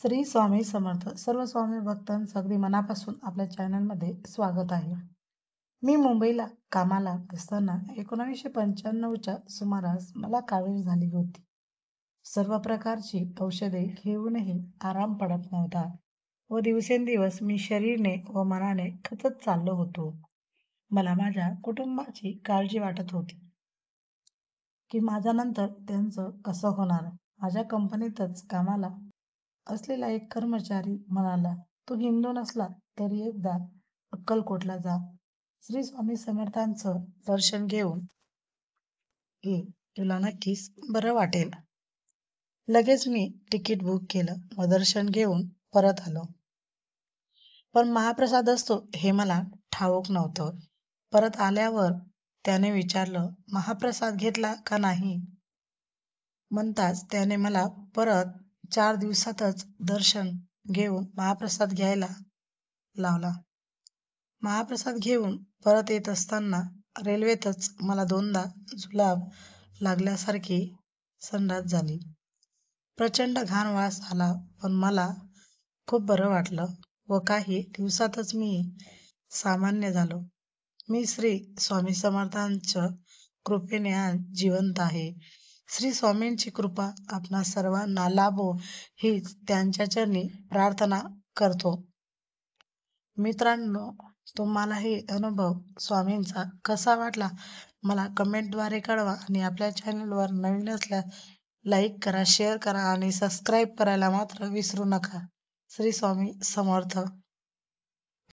श्री स्वामी समर्थ. सर्व स्वामी भक्तांचं अगदी मनापासून आपल्या चॅनलमध्ये स्वागत आहे. मी मुंबईला कामाला असताना 1995च्या सुमारास मला कावीळ झाली होती. सर्व प्रकारची औषधे घेऊनही आराम पडत नव्हता व दिवसेंदिवस मी शरीराने व मनाने खचत चाललो होतो. मला माझ्या कुटुंबाची काळजी वाटत होती की माझ्यानंतर त्यांचं कसं होणार. माझ्या कंपनीतच कामाला असलेला एक कर्मचारी म्हणाला, "तू हिंदू नसला तरी एकदा अक्कलकोटला जा. श्री स्वामी समर्थांचं दर्शन घेऊन ये, तुला नक्कीच बरं वाटेल." लगेच मी तिकीट बुक केलं व दर्शन घेऊन परत आलो. पण महाप्रसाद असतो हे मला ठाऊक नव्हतं. परत आल्यावर त्याने विचारलं, "महाप्रसाद घेतला का नाही?" म्हणताच त्याने मला परत 4 दिवसातच दर्शन घेऊन महाप्रसाद घ्यायला लावला. महाप्रसाद घेऊन परत येत असताना रेल्वेतच मला 2दा जुलाब लागल्यासारखी संडास झाली. प्रचंड घाण वास आला, पण मला खूप बरं वाटलं व काही दिवसातच मी सामान्य झालो. मी श्री स्वामी समर्थांच्या कृपेने आज जिवंत आहे. श्री स्वामींची कृपा आपणा सर्वांना लाभो हीच त्यांच्या चरणी प्रार्थना करतो. मित्रांनो, तुम्हाला हे अनुभव स्वामींचा कसा वाटला मला कमेंटद्वारे कळवा आणि आपल्या चॅनलवर नवीन असल्यास लाईक करा, शेअर करा आणि सबस्क्राईब करायला मात्र विसरू नका. श्री स्वामी समर्थ.